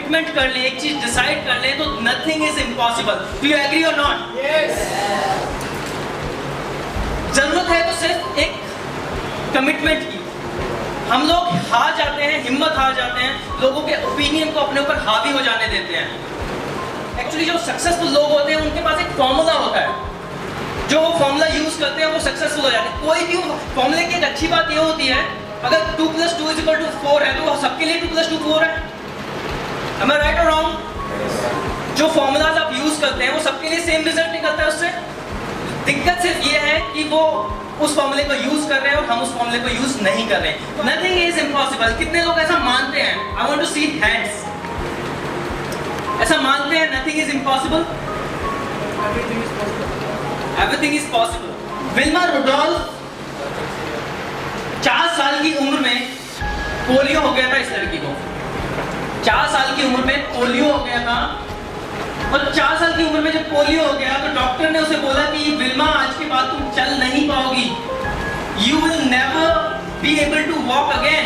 Commitment कर लें, एक चीज डिसाइड कर लें, तो nothing is impossible. Do you agree or not? जरूरत है तो सिर्फ एक कमिटमेंट की। हम लोग हार जाते हैं, हिम्मत हार जाते हैं, लोगों के ओपिनियन को अपने ऊपर हावी हो जाने देते हैं। एक्चुअली जो सक्सेसफुल लोग होते हैं उनके पास एक फॉर्मूला होता है, जो फॉर्मूला यूज करते हैं वो सक्सेसफुल हो जाते हैं। कोई भी फॉर्मूले की एक अच्छी बात ये होती है, अगर 2 + 2 = 4 है तो सबके लिए 2 + 2 4 है। Am I right or wrong? जो फॉर्मूलाज आप यूज करते हैं वो सबके लिए सेम रिजल्ट निकलता है उससे। दिक्कत सिर्फ ये है कि वो उस फॉर्मूले को यूज कर रहे हैं और हम उस फॉर्मूले को यूज नहीं कर रहे हैं। Nothing is impossible. कितने लोग ऐसा मानते हैं? I want to see hands. ऐसा मानते हैं nothing is impossible? Everything is possible. Wilma Rudolph 4 साल की उम्र में पोलियो हो गया था इस लड़की को। 4 साल की उम्र में पोलियो हो गया था, और 4 साल की उम्र में जब पोलियो हो गया तो डॉक्टर ने उसे बोला कि विल्मा आज के बाद तुम चल नहीं पाओगी, you will never be able to walk again.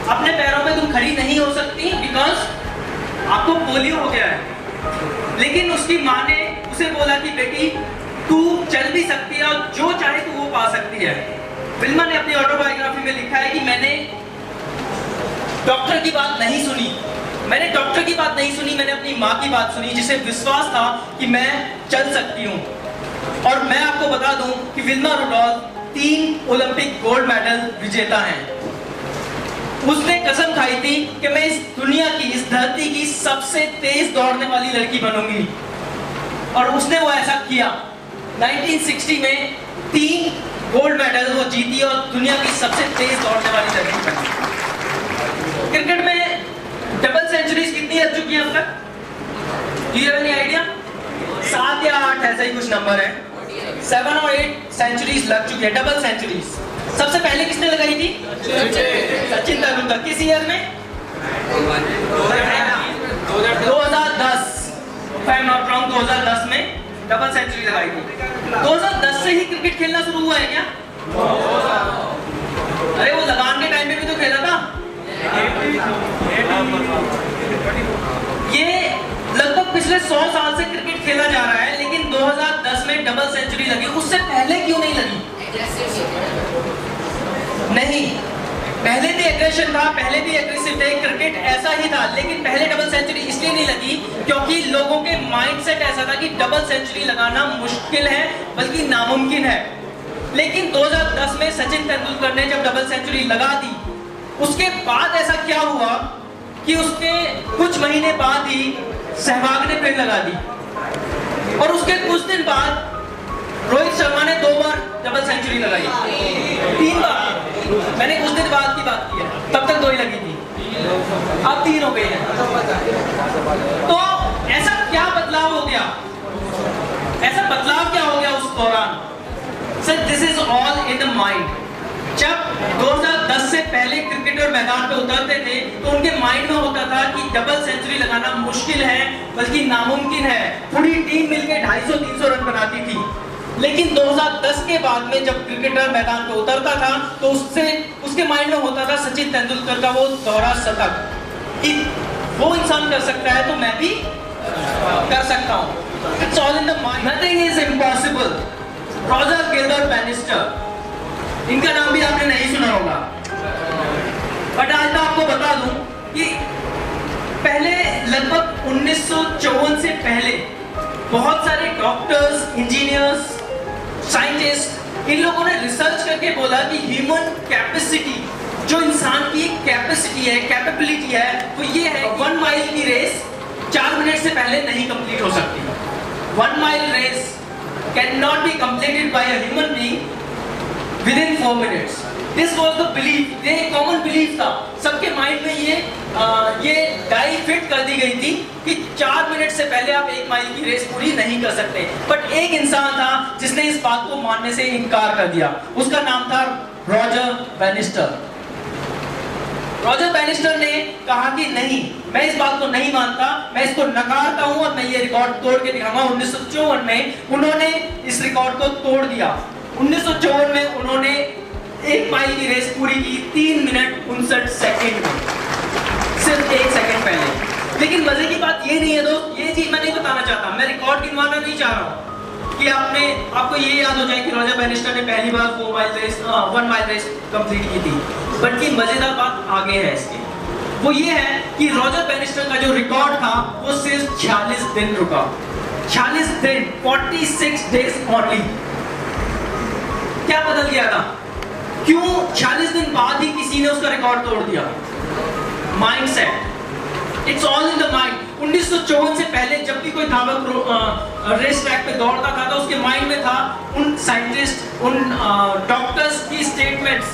अपने पैरों पे तुम खड़ी नहीं हो सकती बिकॉज आपको पोलियो हो गया है। लेकिन उसकी माँ ने उसे बोला कि बेटी तू चल भी सकती है और जो चाहे तू वो पा सकती है। विल्मा ने अपनी ऑटोबायोग्राफी में लिखा है कि मैंने डॉक्टर की बात नहीं सुनी, मैंने डॉक्टर की बात नहीं सुनी, मैंने अपनी माँ की बात सुनी जिसे विश्वास था कि मैं चल सकती हूँ। और मैं आपको बता दूं कि Wilma Rudolph 3 Olympic gold medal विजेता हैं। उसने कसम खाई थी कि मैं इस दुनिया की, इस धरती की सबसे तेज दौड़ने वाली लड़की बनूंगी, और उसने वो ऐसा किया। 1960 में 3 गोल्ड मेडल वो जीती और दुनिया की सबसे तेज दौड़ने वाली लड़की बनी। क्रिकेट में डबल सेंचुरीज कितनी लग चुकी है अब तक? Do you have any idea? 7 या 8 ऐसा ही कुछ नंबर है। 7 और 8 सेंचुरीज लग चुकी है, डबल सेंचुरीज। सबसे पहले किसने लगाई थी? सचिन तेंदुलकर। किस ईयर में? 2010। If I am not wrong, 2010 में डबल सेंचुरी लगाई थी। 2010 से ही क्रिकेट खेलना शुरू हुआ है क्या? अरे वो लगान के टाइम पे भी तो खेला था। ये लगभग पिछले 100 साल से क्रिकेट खेला जा रहा है, लेकिन 2010 में डबल सेंचुरी लगी। उससे पहले क्यों नहीं लगी? नहीं, पहले भी एग्रेशन था, पहले भी एग्रेसिव थे, क्रिकेट ऐसा ही था, लेकिन पहले डबल सेंचुरी इसलिए नहीं लगी क्योंकि लोगों के माइंडसेट ऐसा था कि डबल सेंचुरी लगाना मुश्किल है, बल्कि नामुमकिन है। लेकिन 2010 में सचिन तेंदुलकर ने जब डबल सेंचुरी लगा दी, उसके बाद ऐसा क्या हुआ कि उसके कुछ महीने बाद ही सहवाग ने फिर लगा दी, और उसके कुछ दिन बाद रोहित शर्मा ने 2 बार डबल सेंचुरी लगाई, 3 बार। मैंने कुछ दिन बाद की बात की है, तब तक 2 ही लगी थी, अब 3 हो गई है। तो ऐसा क्या बदलाव हो गया? ऐसा बदलाव क्या हो गया उस दौरान? Sir, this is all in the mind. जब 2010 से पहले क्रिकेटर मैदान पे उतरते थे तो उनके माइंड में होता था कि डबल सेंचुरी लगाना मुश्किल है, बल्कि नामुमकिन है। पूरी टीम मिलकर 250-300 रन बनाती थी। लेकिन 2010 के बाद में जब क्रिकेटर मैदान पे उतरता था तो उसके माइंड में होता था सचिन तेंदुलकर का वो दोहरा शतक। वो इंसान कर सकता है तो मैं भी कर सकता हूँ। It's all in the mind. Nothing is impossible. Roger Gilbert banister, इनका नाम भी आपने नहीं सुना होगा, बट आज मैं आपको बता दूं कि पहले लगभग 1954 से पहले बहुत सारे डॉक्टर्स, इंजीनियर्स, साइंटिस्ट, इन लोगों ने रिसर्च करके बोला कि ह्यूमन कैपेसिटी, जो इंसान की कैपेसिटी है, कैपेबिलिटी है, वो ये है 1 माइल की रेस 4 मिनट से पहले नहीं कंप्लीट हो सकती। 1 mile race can not be completed by a human being within 4 minutes. This was the belief. ये कॉमन बिलीफ था, सबके माइंड में ये डाई फिट कर दी गई थी कि 4 मिनट से पहले आप 1 माइल की रेस पूरी नहीं कर सकते। बट एक इंसान था जिसने इस बात को मानने से इनकार कर दिया। उसका नाम था रॉजर बैनिस्टर। रॉजर बैनिस्टर ने कहा कि नहीं, मैं इस बात को नहीं मानता, मैं इसको नकारता हूं और मैं ये रिकॉर्ड तोड़ के दिखाऊंगा। 1954 में उन्होंने इस रिकॉर्ड को तोड़ दिया। 1954 में उन्होंने 1 माइल की रेस पूरी की 3 मिनट 59 सेकेंड में, सिर्फ 1 सेकेंड पहले। लेकिन मजे की बात ये नहीं है दोस्त, ये चीज मैं नहीं बताना चाहता, मैं रिकॉर्ड गिनवाना नहीं चाह रहा हूँ कि आपको ये याद हो जाए कि रॉजर बैनिस्टर ने पहली बार 1 माइल रेस कंप्लीट की थी। बल्कि मजेदार बात आगे है इसकी, वो ये है कि रॉजर बैनिस्टर का जो रिकॉर्ड था वो सिर्फ 46 दिन रुका। 46 दिन, 46 डेज ओनली। क्या बदल गया था? क्यों 46 दिन बाद ही किसी ने उसका रिकॉर्ड तोड़ दिया? Mindset, it's all in the mind. 1954 से पहले जब भी कोई धावक रेस ट्रैक पे दौड़ता था तो उसके माइंड में था उन साइंटिस्ट, उन डॉक्टर्स की स्टेटमेंट्स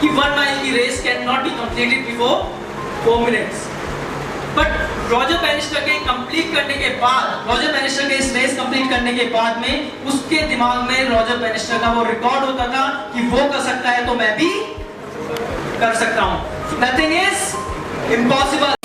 कि 1 माइल की race can not be completed before 4 minutes. But Roger Bannister के कंप्लीट करने के बाद, रॉजर बैनिस्टर के इस रेस कंप्लीट करने के बाद में उसके दिमाग में रॉजर बैनिस्टर का वो रिकॉर्ड होता था कि वो कर सकता है तो मैं भी कर सकता हूं। Nothing is impossible.